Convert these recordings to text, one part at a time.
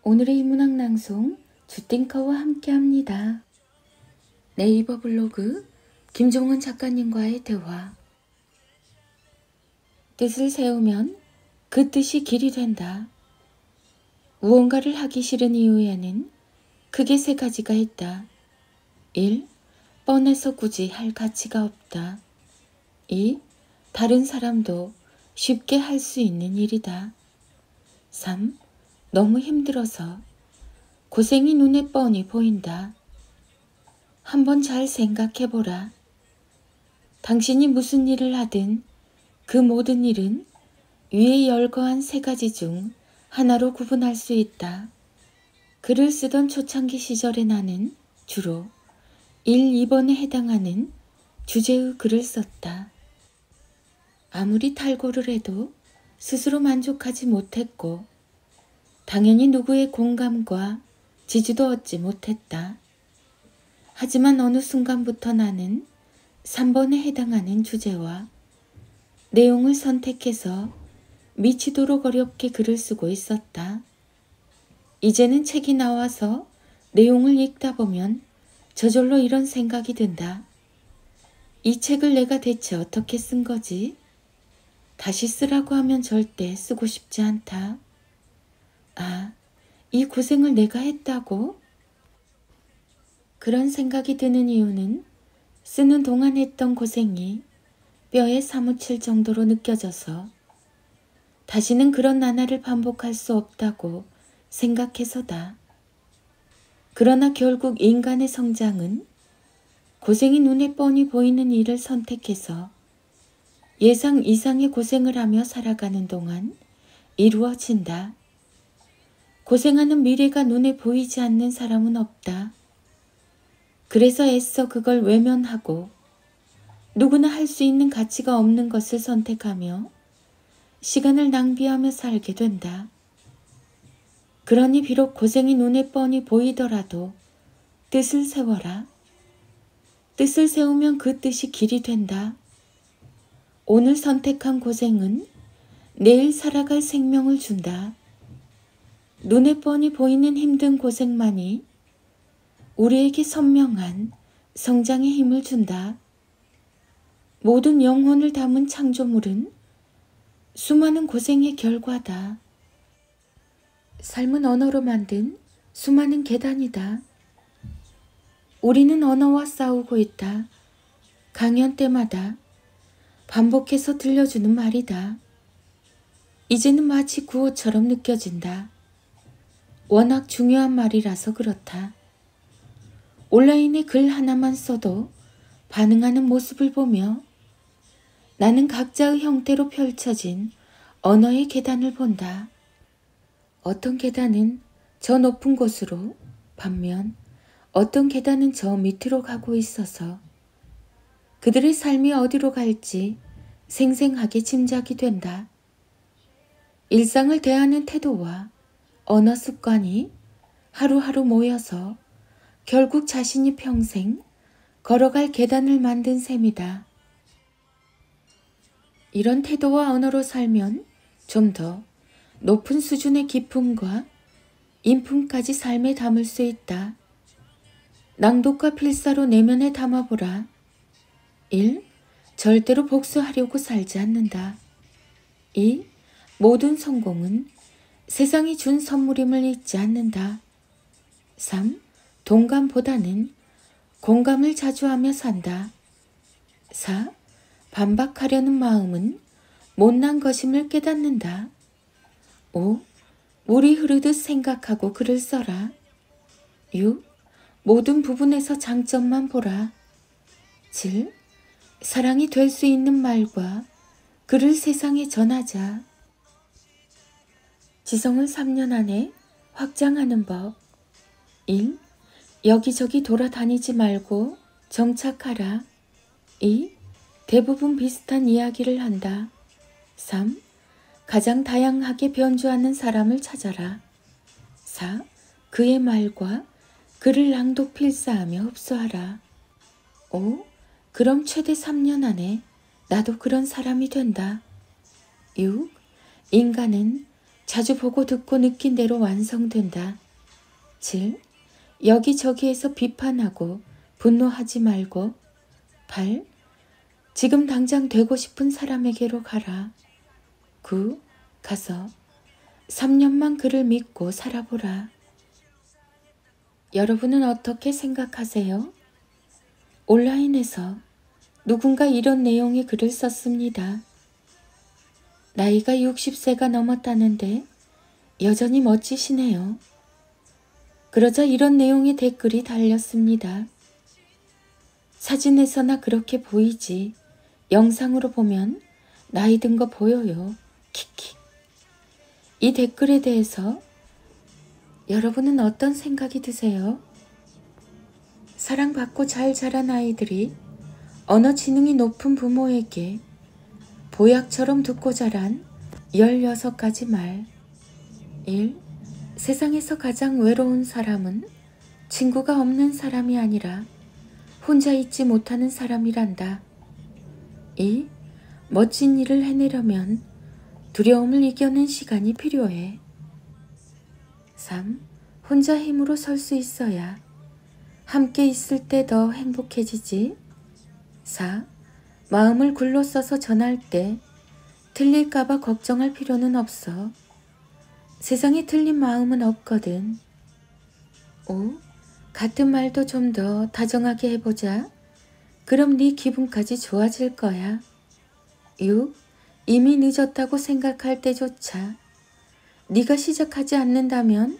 오늘의 인문학 낭송 주띵커와 함께합니다. 네이버 블로그 김종은 작가님과의 대화. 뜻을 세우면 그 뜻이 길이 된다. 무언가를 하기 싫은 이유에는 크게 세 가지가 있다. 1. 뻔해서 굳이 할 가치가 없다. 2. 다른 사람도 쉽게 할 수 있는 일이다. 3. 너무 힘들어서 고생이 눈에 뻔히 보인다. 한번 잘 생각해보라. 당신이 무슨 일을 하든 그 모든 일은 위에 열거한 세 가지 중 하나로 구분할 수 있다. 글을 쓰던 초창기 시절에 나는 주로 1, 2번에 해당하는 주제의 글을 썼다. 아무리 탈고를 해도 스스로 만족하지 못했고 당연히 누구의 공감과 지지도 얻지 못했다. 하지만 어느 순간부터 나는 3번에 해당하는 주제와 내용을 선택해서 미치도록 어렵게 글을 쓰고 있었다. 이제는 책이 나와서 내용을 읽다 보면 저절로 이런 생각이 든다. 이 책을 내가 대체 어떻게 쓴 거지? 다시 쓰라고 하면 절대 쓰고 싶지 않다. 아, 이 고생을 내가 했다고? 그런 생각이 드는 이유는 쓰는 동안 했던 고생이 뼈에 사무칠 정도로 느껴져서 다시는 그런 나날을 반복할 수 없다고 생각해서다. 그러나 결국 인간의 성장은 고생이 눈에 뻔히 보이는 일을 선택해서 예상 이상의 고생을 하며 살아가는 동안 이루어진다. 고생하는 미래가 눈에 보이지 않는 사람은 없다. 그래서 애써 그걸 외면하고 누구나 할 수 있는 가치가 없는 것을 선택하며 시간을 낭비하며 살게 된다. 그러니 비록 고생이 눈에 뻔히 보이더라도 뜻을 세워라. 뜻을 세우면 그 뜻이 길이 된다. 오늘 선택한 고생은 내일 살아갈 생명을 준다. 눈에 뻔히 보이는 힘든 고생만이 우리에게 선명한 성장의 힘을 준다. 모든 영혼을 담은 창조물은 수많은 고생의 결과다. 삶은 언어로 만든 수많은 계단이다. 우리는 언어와 싸우고 있다. 강연 때마다 반복해서 들려주는 말이다. 이제는 마치 구호처럼 느껴진다. 워낙 중요한 말이라서 그렇다. 온라인에 글 하나만 써도 반응하는 모습을 보며 나는 각자의 형태로 펼쳐진 언어의 계단을 본다. 어떤 계단은 저 높은 곳으로, 반면 어떤 계단은 저 밑으로 가고 있어서 그들의 삶이 어디로 갈지 생생하게 짐작이 된다. 일상을 대하는 태도와 언어 습관이 하루하루 모여서 결국 자신이 평생 걸어갈 계단을 만든 셈이다. 이런 태도와 언어로 살면 좀 더 높은 수준의 기품과 인품까지 삶에 담을 수 있다. 낭독과 필사로 내면에 담아보라. 1. 절대로 복수하려고 살지 않는다. 2. 모든 성공은 세상이 준 선물임을 잊지 않는다. 3. 동감보다는 공감을 자주 하며 산다. 4. 반박하려는 마음은 못난 것임을 깨닫는다. 5. 물이 흐르듯 생각하고 글을 써라. 6. 모든 부분에서 장점만 보라. 7. 사랑이 될 수 있는 말과 글을 세상에 전하자. 지성을 3년 안에 확장하는 법. 1. 여기저기 돌아다니지 말고 정착하라. 2. 대부분 비슷한 이야기를 한다. 3. 가장 다양하게 변주하는 사람을 찾아라. 4. 그의 말과 글을 낭독 필사하며 흡수하라. 5. 그럼 최대 3년 안에 나도 그런 사람이 된다. 6. 인간은 자주 보고 듣고 느낀 대로 완성된다. 7. 여기저기에서 비판하고 분노하지 말고. 8. 지금 당장 되고 싶은 사람에게로 가라. 9. 가서 3년만 그를 믿고 살아보라. 여러분은 어떻게 생각하세요? 온라인에서 누군가 이런 내용의 글을 썼습니다. 나이가 60세가 넘었다는데 여전히 멋지시네요. 그러자 이런 내용의 댓글이 달렸습니다. 사진에서나 그렇게 보이지 영상으로 보면 나이 든 거 보여요. 키키. 이 댓글에 대해서 여러분은 어떤 생각이 드세요? 사랑받고 잘 자란 아이들이 언어 지능이 높은 부모에게 보약처럼 듣고 자란 16가지 말. 1. 세상에서 가장 외로운 사람은 친구가 없는 사람이 아니라 혼자 있지 못하는 사람이란다. 2. 멋진 일을 해내려면 두려움을 이겨낸 시간이 필요해. 3. 혼자 힘으로 설 수 있어야 함께 있을 때 더 행복해지지. 4. 마음을 글로 써서 전할 때 틀릴까봐 걱정할 필요는 없어. 세상에 틀린 마음은 없거든. 5. 같은 말도 좀 더 다정하게 해보자. 그럼 네 기분까지 좋아질 거야. 6. 이미 늦었다고 생각할 때조차 네가 시작하지 않는다면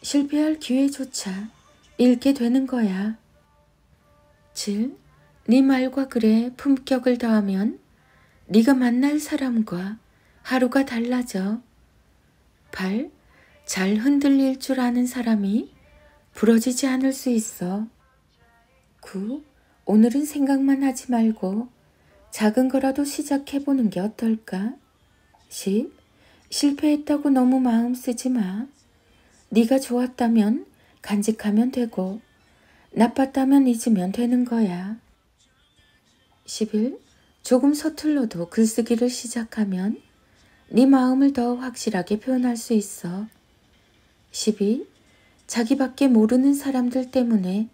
실패할 기회조차 잃게 되는 거야. 7. 네 말과 글에 품격을 더하면 네가 만날 사람과 하루가 달라져. 8. 잘 흔들릴 줄 아는 사람이 부러지지 않을 수 있어. 9. 오늘은 생각만 하지 말고 작은 거라도 시작해보는 게 어떨까? 10. 실패했다고 너무 마음 쓰지 마. 네가 좋았다면 간직하면 되고 나빴다면 잊으면 되는 거야. 11. 조금 서툴러도 글쓰기를 시작하면 네 마음을 더 확실하게 표현할 수 있어. 12. 자기밖에 모르는 사람들 때문에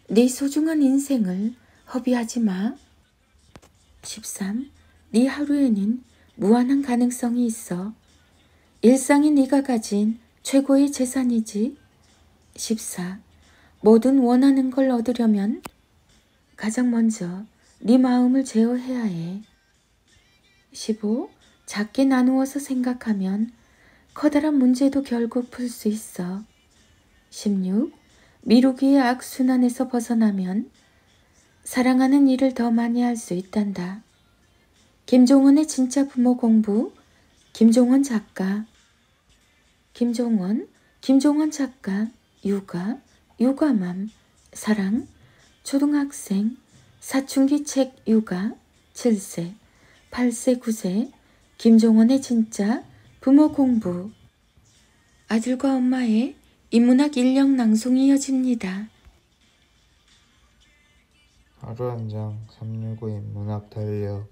네 소중한 인생을 허비하지 마. 13. 네 하루에는 무한한 가능성이 있어. 일상이 네가 가진 최고의 재산이지. 14. 뭐든 원하는 걸 얻으려면 가장 먼저 네 마음을 제어해야 해. 15. 작게 나누어서 생각하면 커다란 문제도 결국 풀 수 있어. 16. 미루기의 악순환에서 벗어나면 사랑하는 일을 더 많이 할 수 있단다. 김종원의 진짜 부모 공부, 김종원 작가. 김종원 작가, 육아, 육아맘, 사랑, 초등학생, 사춘기 책 육아, 7세, 8세, 9세, 김종원의 진짜 부모 공부. 아들과 엄마의 인문학 인력 낭송이 이어집니다. 하루 한 장 365 인문학 달력.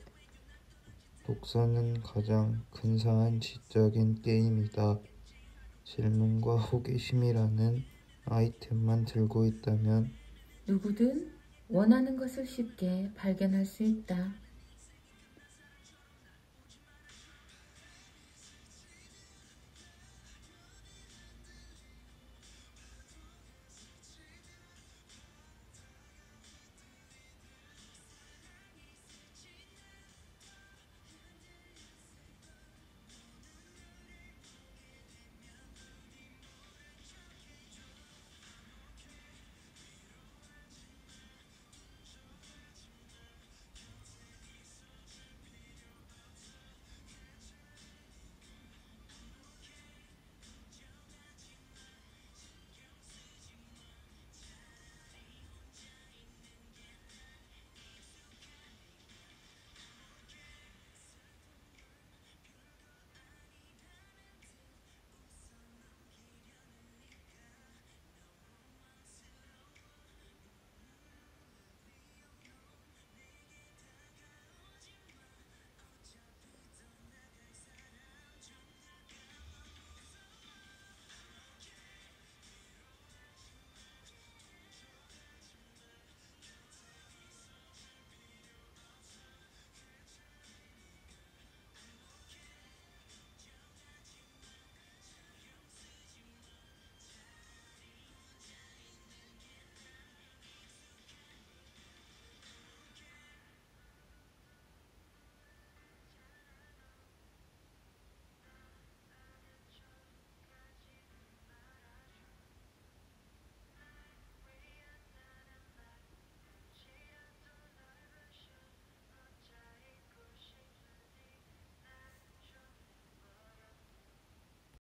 독서는 가장 근사한 지적인 게임이다. 질문과 호기심이라는 아이템만 들고 있다면 누구든 원하는 것을 쉽게 발견할 수 있다.